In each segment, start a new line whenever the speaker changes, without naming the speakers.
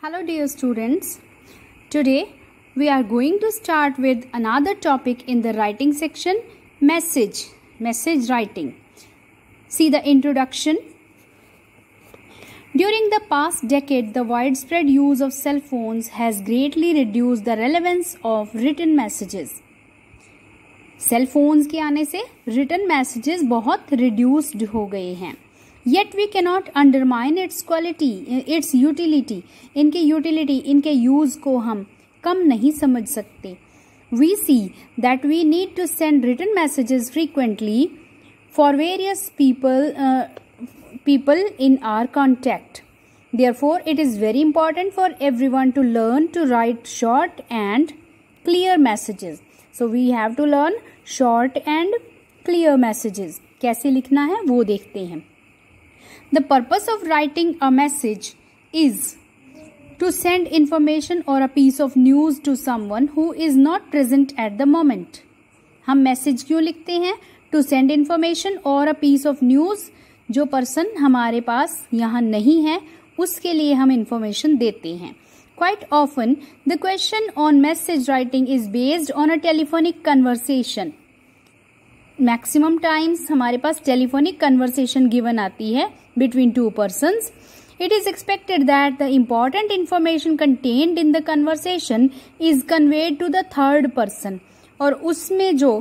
Hello dear students, today we are going to start with another topic in the writing section, message writing. See the introduction. During the past decade, the widespread use of cell phones has greatly reduced the relevance of written messages. Cell phones के आने से written messages बहुत reduced हो गए हैं. Yet we cannot undermine its quality, its utility. इनके utility, इनके use को हम कम नहीं समझ सकते. We see that we need to send written messages frequently for various people in our contact. Therefore, it is very important for everyone to learn to write short and clear messages. So we have to learn short and clear messages. कैसे लिखना है वो देखते हैं. The purpose of writing a message is to send information or a piece of news to someone who is not present at the moment. हम message क्यों लिखते हैं? To send information or a piece of news. जो person हमारे पास यहाँ नहीं है उसके लिए हम इंफॉर्मेशन देते हैं. Quite often, the question on message writing is based on a telephonic conversation. Maximum times हमारे पास टेलीफोनिक कन्वर्सेशन गिवन आती है between two persons. It is expected that the important information contained in the conversation is conveyed to the third person. और उसमें जो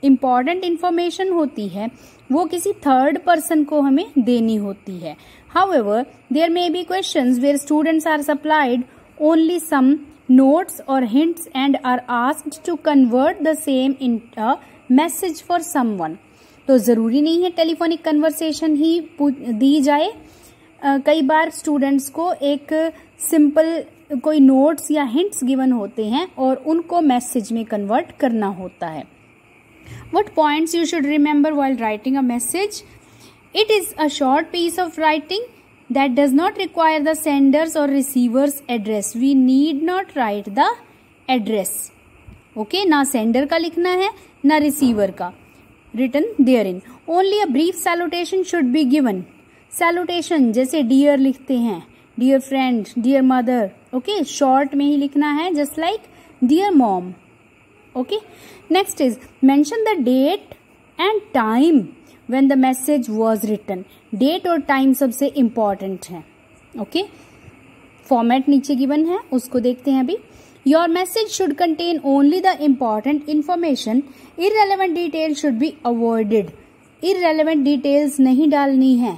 important information होती है वो किसी third person को हमें देनी होती है. However, there may be questions where students are supplied only some notes or hints and are asked to convert the same into a message for someone. तो ज़रूरी नहीं है टेलीफोनिक कन्वर्सेशन ही दी जाए. कई बार स्टूडेंट्स को एक सिंपल कोई नोट्स या हिंट्स गिवन होते हैं और उनको मैसेज में कन्वर्ट करना होता है. What points you should remember while writing a message? It is a short piece of writing that does not require the sender's or receiver's address. We need not write the address. Okay, ना sender का लिखना है ना receiver का. Written therein. Only a brief salutation should be given. Salutation जैसे dear लिखते हैं, dear friend, dear mother. Okay, short में ही लिखना है, just like dear mom. Okay. Next is mention the date and time when the message was written. Date और time सबसे important है. Okay. Format नीचे given है, उसको देखते हैं अभी. Your message should contain only the important information. Irrelevant details should be avoided. Irrelevant details नहीं डालनी है.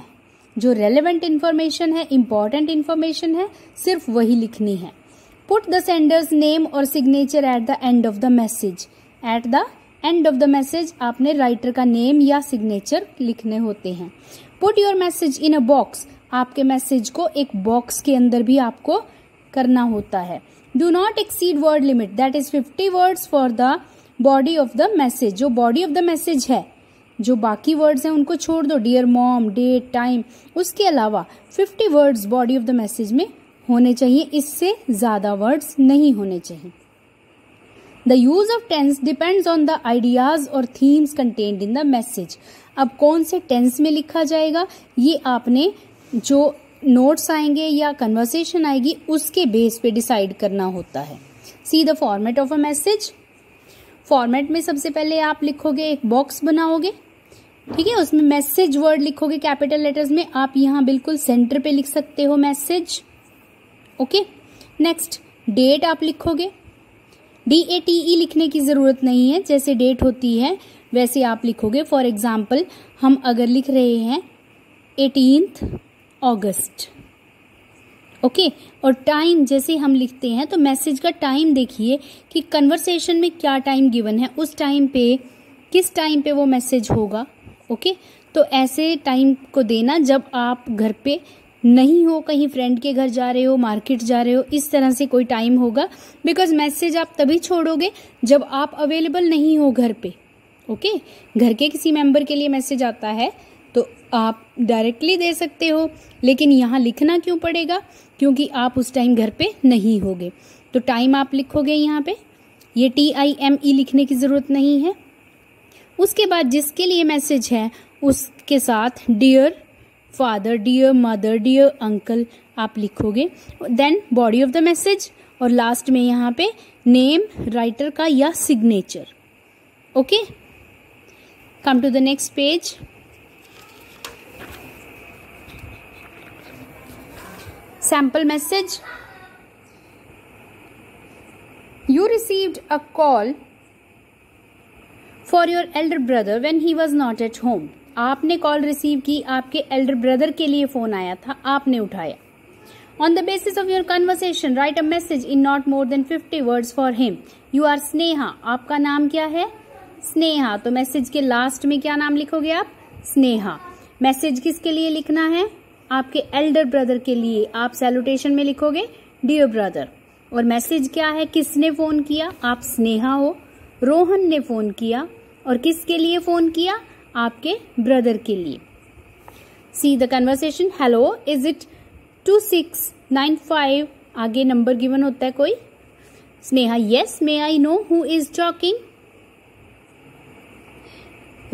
जो relevant information है, important information है, सिर्फ वही लिखनी है. Put the sender's name or signature at the end of the message. At the end of the message आपने writer का name या signature लिखने होते हैं. Put your message in a box. आपके message को एक box के अंदर भी आपको करना होता है. Do not exceed word limit. That is 50 words for the body of the message. जो body of the message है, जो बाकी words हैं उनको छोड़ दो. Dear mom, date, time. उसके अलावा 50 words body of the message में होने चाहिए. इससे ज़्यादा words नहीं होने चाहिए. The use of tense depends on the ideas or themes contained in the message. अब कौन से tense में लिखा जाएगा ये आपने जो नोट्स आएंगे या कन्वर्सेशन आएगी उसके बेस पे डिसाइड करना होता है. See the format of a message. Format में सबसे पहले आप लिखोगे, एक बॉक्स बनाओगे. ठीक है, उसमें मैसेज वर्ड लिखोगे कैपिटल लेटर्स में. आप यहाँ बिल्कुल सेंटर पे लिख सकते हो मैसेज. ओके. नेक्स्ट डेट आप लिखोगे. DATE लिखने की जरूरत नहीं है, जैसे डेट होती है वैसे आप लिखोगे. फॉर एग्जाम्पल हम अगर लिख रहे हैं 18th अगस्त. ओके. और टाइम जैसे हम लिखते हैं तो मैसेज का टाइम देखिए कि कन्वर्सेशन में क्या टाइम गिवन है, उस टाइम पे किस टाइम पे वो मैसेज होगा. ओके. तो ऐसे टाइम को देना जब आप घर पे नहीं हो, कहीं फ्रेंड के घर जा रहे हो, मार्केट जा रहे हो, इस तरह से कोई टाइम होगा. बिकॉज मैसेज आप तभी छोड़ोगे जब आप अवेलेबल नहीं हो घर पे. ओके. घर के किसी मेंबर के लिए मैसेज आता है तो आप डायरेक्टली दे सकते हो, लेकिन यहाँ लिखना क्यों पड़ेगा? क्योंकि आप उस टाइम घर पे नहीं होगे. तो टाइम आप लिखोगे यहाँ पे. ये TIME लिखने की जरूरत नहीं है. उसके बाद जिसके लिए मैसेज है उसके साथ dear father, dear mother, dear uncle आप लिखोगे, then body of the message, और लास्ट में यहाँ पे नेम राइटर का या signature. Okay, come to the next page. Sample message. You received a call for your elder brother when he was not at home. आपने call receive की, आपके Elder brother के लिए फोन आया था, आपने उठाया. On the basis of your conversation, write a message in not more than 50 words for him. You are Sneha. आपका नाम क्या है? स्नेहा. तो मैसेज के लास्ट में क्या नाम लिखोगे आप? स्नेहा. मैसेज किसके लिए लिखना है? आपके एल्डर ब्रदर के लिए. आप सैल्यूटेशन में लिखोगे डियर ब्रदर. और मैसेज क्या है? किसने फोन किया? आप स्नेहा हो. रोहन ने फोन किया. और किसके लिए फोन किया? आपके ब्रदर के लिए. See the conversation. Hello, is it 2695? आगे नंबर गिवन होता है कोई. Sneha, yes, may I know who is talking?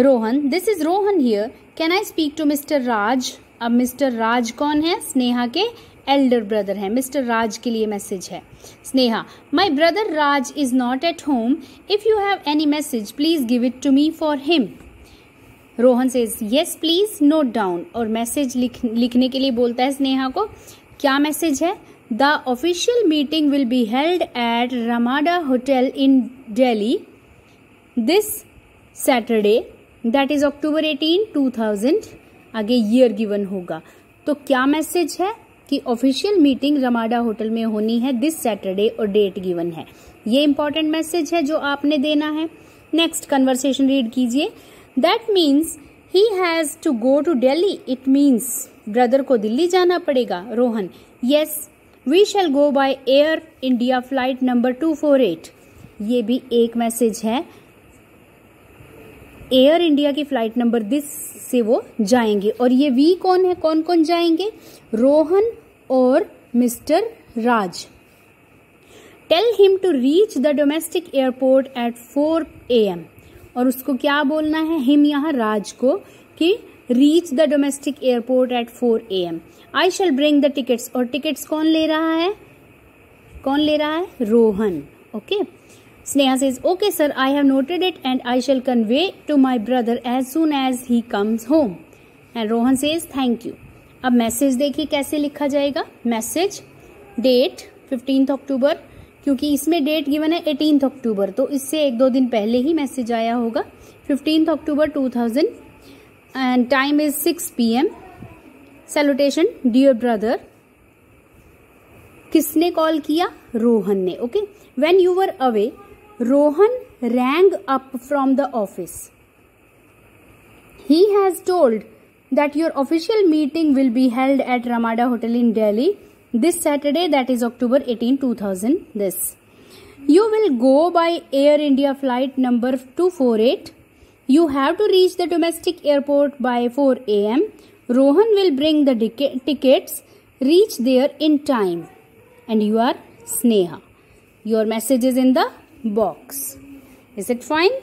Rohan, this is Rohan here. Can I speak to mister Raj? अब मिस्टर राज कौन है? स्नेहा के एल्डर ब्रदर है. मिस्टर राज के लिए मैसेज है. Sneha, my brother Raj is not at home. If you have any message please give it to me for him. Rohan says yes please note down. और message लिखने के लिए बोलता है स्नेहा को. क्या मैसेज है? The official meeting will be held at Ramada hotel in Delhi this Saturday, that is October 18, 2000. आगे ईयर गिवन होगा. तो क्या मैसेज है? कि ऑफिशियल मीटिंग रमाडा होटल में होनी है दिस सैटरडे, और डेट गिवन है. ये इंपॉर्टेंट मैसेज है जो आपने देना है. नेक्स्ट कन्वर्सेशन रीड कीजिए. That means he has to go to Delhi. It means brother को दिल्ली जाना पड़ेगा. Rohan, yes, we shall go by Air India flight number 248. ये भी एक मैसेज है. एयर इंडिया की फ्लाइट नंबर दिस से वो जाएंगे. और ये वी कौन है? कौन कौन जाएंगे? रोहन और mister Raj. Tell him to reach the domestic airport at 4 AM. और उसको क्या बोलना है? हिम यहाँ राज को, कि reach the domestic airport at 4 AM. I shall bring the tickets. और टिकट्स कौन ले रहा है? कौन ले रहा है? Rohan. Okay. Sneha says, okay sir, I have noted it and I shall convey to my brother as soon as he comes home. And Rohan says, thank you. अब मैसेज देखिए कैसे लिखा जाएगा. मैसेज, डेट 15 October, क्योंकि इसमें date given है 18 October, तो इससे 1-2 दिन पहले ही मैसेज आया होगा. 15 October 2000 and time is 6 PM. Salutation, dear brother. किसने कॉल किया? रोहन ने. Okay. When you were away, Rohan rang up from the office. He has told that your official meeting will be held at Ramada Hotel in Delhi this Saturday, that is October 18, 2000. This. You will go by Air India flight number 248. You have to reach the domestic airport by 4 AM. Rohan will bring the tickets. Reach there in time. And you are Sneha. Your message is in the box. Is it fine?